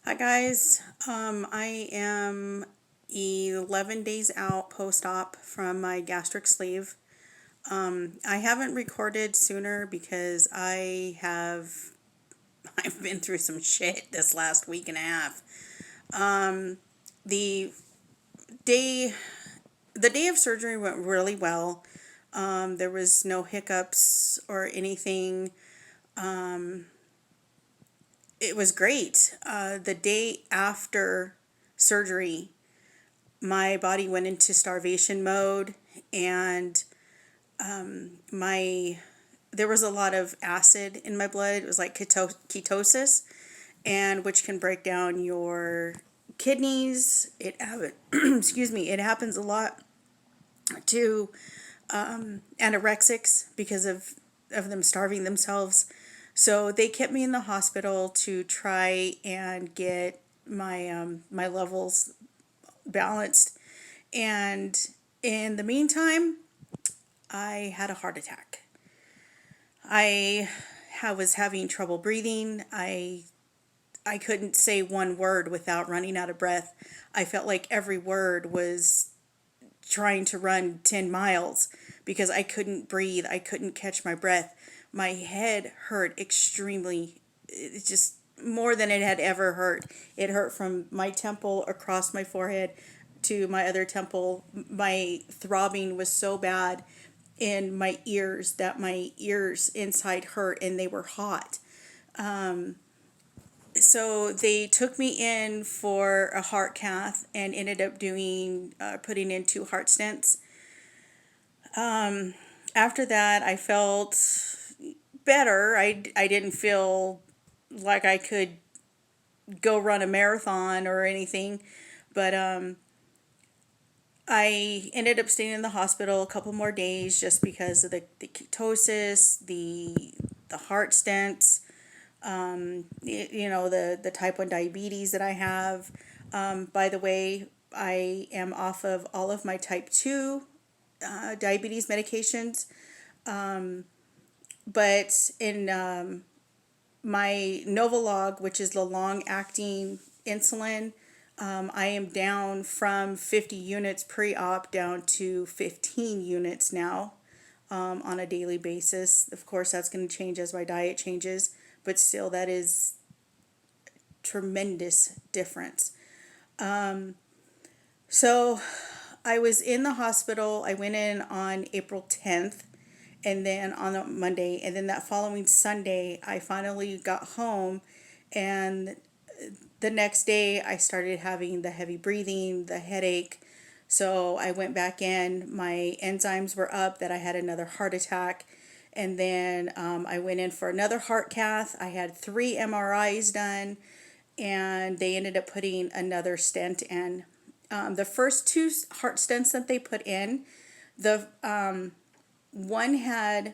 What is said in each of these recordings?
Hi guys, I am 11 days out post-op from my gastric sleeve. I haven't recorded sooner because I've been through some shit this last week and a half. The day the day of surgery went really well. There was no hiccups or anything. It was great. The day after surgery, my body went into starvation mode, and my there was a lot of acid in my blood. It was like ketosis, and which can break down your kidneys. Excuse me. It happens a lot to anorexics because of them starving themselves. So they kept me in the hospital to try and get my levels balanced. And in the meantime, I had a heart attack. I was having trouble breathing. I couldn't say one word without running out of breath. I felt like every word was trying to run 10 miles because I couldn't breathe. I couldn't catch my breath. My head hurt extremely. It just more than it had ever hurt. It hurt from my temple across my forehead to my other temple. My throbbing was so bad in my ears that my ears inside hurt and they were hot. So they took me in for a heart cath and ended up doing putting in 2 heart stents. After that, I felt better. I didn't feel like I could go run a marathon or anything, but I ended up staying in the hospital a couple more days just because of the ketosis, the heart stents, the type 1 diabetes that I have. By the way, I am off of all of my type 2 diabetes medications. But in my Novolog, which is the long-acting insulin, I am down from 50 units pre-op down to 15 units now on a daily basis. Of course, that's going to change as my diet changes, but still, that is tremendous difference. So I was in the hospital. I went in on April 10th and then on a Monday, and then that following Sunday, I finally got home, and the next day I started having the heavy breathing, the headache. So I went back in. My enzymes were up that I had another heart attack. And then I went in for another heart cath. I had 3 MRIs done, and they ended up putting another stent in. The first 2 heart stents that they put in, the one had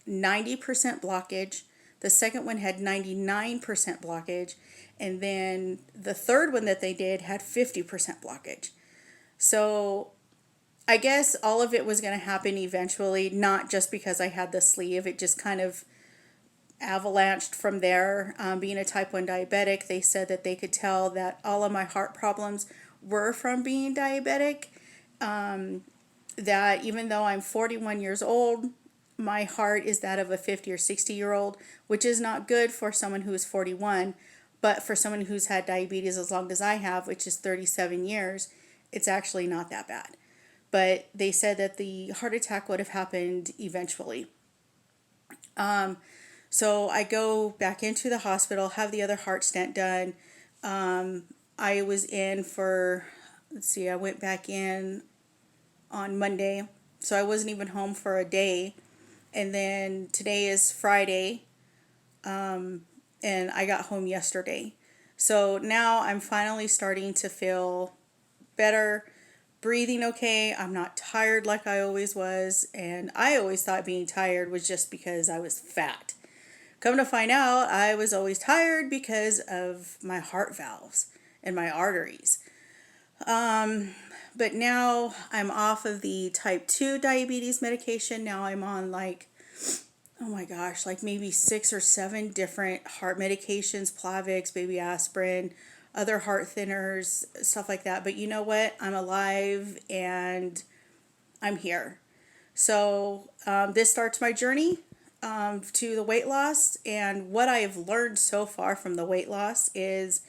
90% blockage. The second one had 99% blockage. And then the third one that they did had 50% blockage. So I guess all of it was going to happen eventually, not just because I had the sleeve. It just kind of avalanched from there. Being a type 1 diabetic, they said that they could tell that all of my heart problems were from being diabetic. That even though I'm 41 years old, my heart is that of a 50 or 60-year-old, which is not good for someone who is 41. But for someone who's had diabetes as long as I have, which is 37 years, it's actually not that bad. But they said that the heart attack would have happened eventually. So I go back into the hospital, have the other heart stent done. I was in for, let's see, I went back in on Monday. So I wasn't even home for a day. And then today is Friday. And I got home yesterday. So now I'm finally starting to feel better, breathing okay. I'm not tired like I always was. And I always thought being tired was just because I was fat. Come to find out, I was always tired because of my heart valves and my arteries. But now I'm off of the type 2 diabetes medication. Now I'm on oh my gosh, like maybe 6 or 7 different heart medications, Plavix, baby aspirin, other heart thinners, stuff like that. But you know what? I'm alive and I'm here. So this starts my journey to the weight loss. And what I have learned so far from the weight loss is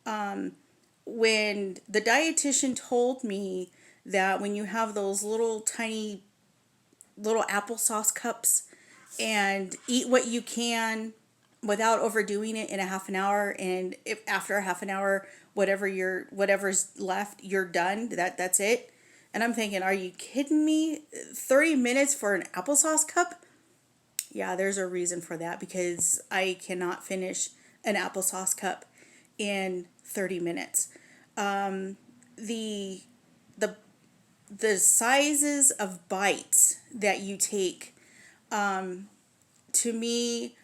when the dietitian told me that when you have those little tiny little applesauce cups and eat what you can without overdoing it in a half an hour, and if after a half an hour whatever's left you're done, that's it. And I'm thinking, are you kidding me? 30 minutes for an applesauce cup? Yeah, there's a reason for that, because I cannot finish an applesauce cup in 30 minutes. The the the sizes of bites that you take, to me,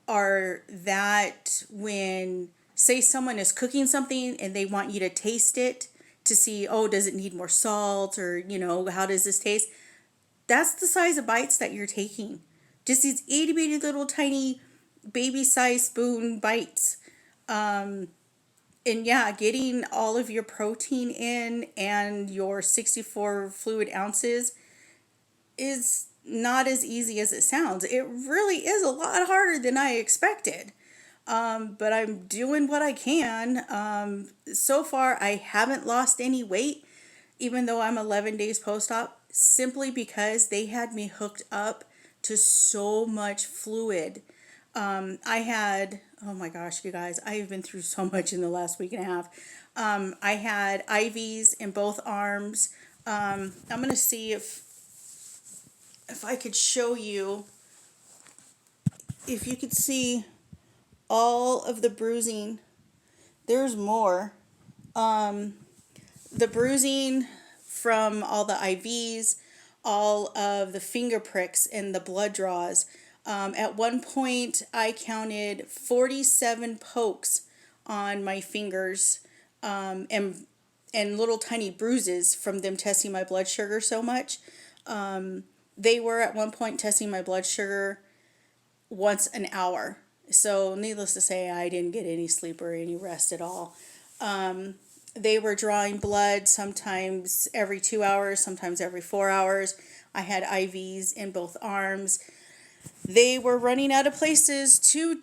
are that when, say, someone is cooking something and they want you to taste it to see, oh, does it need more salt, or how does this taste? That's the size of bites that you're taking. Just these itty bitty little tiny baby size spoon bites. And yeah, getting all of your protein in and your 64 fluid ounces is not as easy as it sounds. It really is a lot harder than I expected. But I'm doing what I can. So far, I haven't lost any weight, even though I'm 11 days post-op, simply because they had me hooked up to so much fluid. I had, oh my gosh, you guys, I've been through so much in the last week and a half. I had IVs in both arms. I'm going to see if I could show you, if you could see all of the bruising. There's more. The bruising from all the IVs, all of the finger pricks and the blood draws. At one point, I counted 47 pokes on my fingers, and little tiny bruises from them testing my blood sugar so much. They were at one point testing my blood sugar once an hour. So needless to say, I didn't get any sleep or any rest at all. They were drawing blood sometimes every 2 hours, sometimes every 4 hours. I had IVs in both arms. They were running out of places to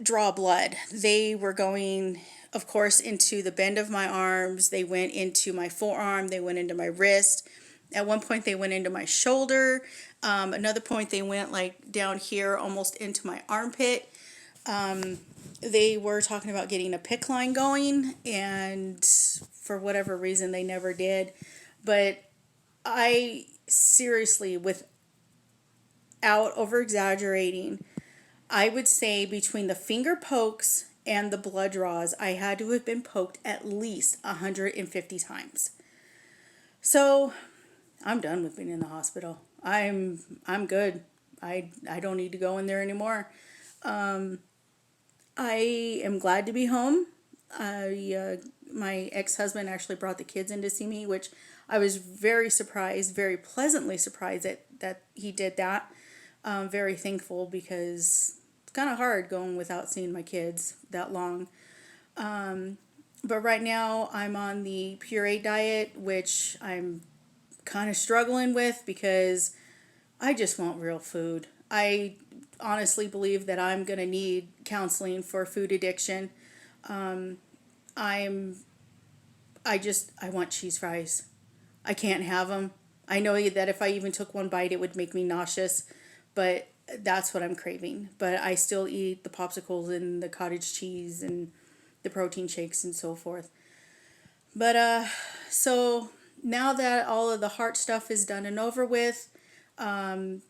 draw blood. They were going, of course, into the bend of my arms. They went into my forearm. They went into my wrist. At one point, they went into my shoulder. Another point, they went like down here, almost into my armpit. They were talking about getting a PICC line going, and for whatever reason, they never did. But I seriously, without over exaggerating, I would say between the finger pokes and the blood draws, I had to have been poked at least 150 times. So I'm done with being in the hospital. I'm good. I don't need to go in there anymore. I am glad to be home. My ex-husband actually brought the kids in to see me, which I was very surprised, very pleasantly surprised that he did that. Very thankful, because it's kind of hard going without seeing my kids that long. But right now I'm on the puree diet, which I'm kind of struggling with because I just want real food. I honestly believe that I'm going to need counseling for food addiction. I want cheese fries. I can't have them. I know that if I even took one bite, it would make me nauseous, but that's what I'm craving. But I still eat the popsicles and the cottage cheese and the protein shakes and so forth. But so now that all of the heart stuff is done and over with, the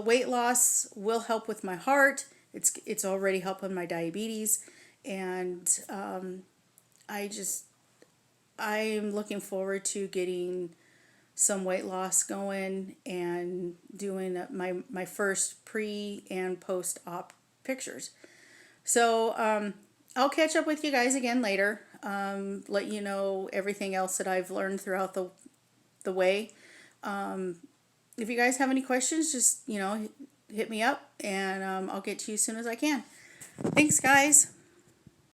weight loss will help with my heart. It's already helping my diabetes, and I am looking forward to getting some weight loss going and doing my first pre and post op pictures. So I'll catch up with you guys again later. Let you know everything else that I've learned throughout the way. If you guys have any questions, just hit me up, and I'll get to you as soon as I can. Thanks, guys.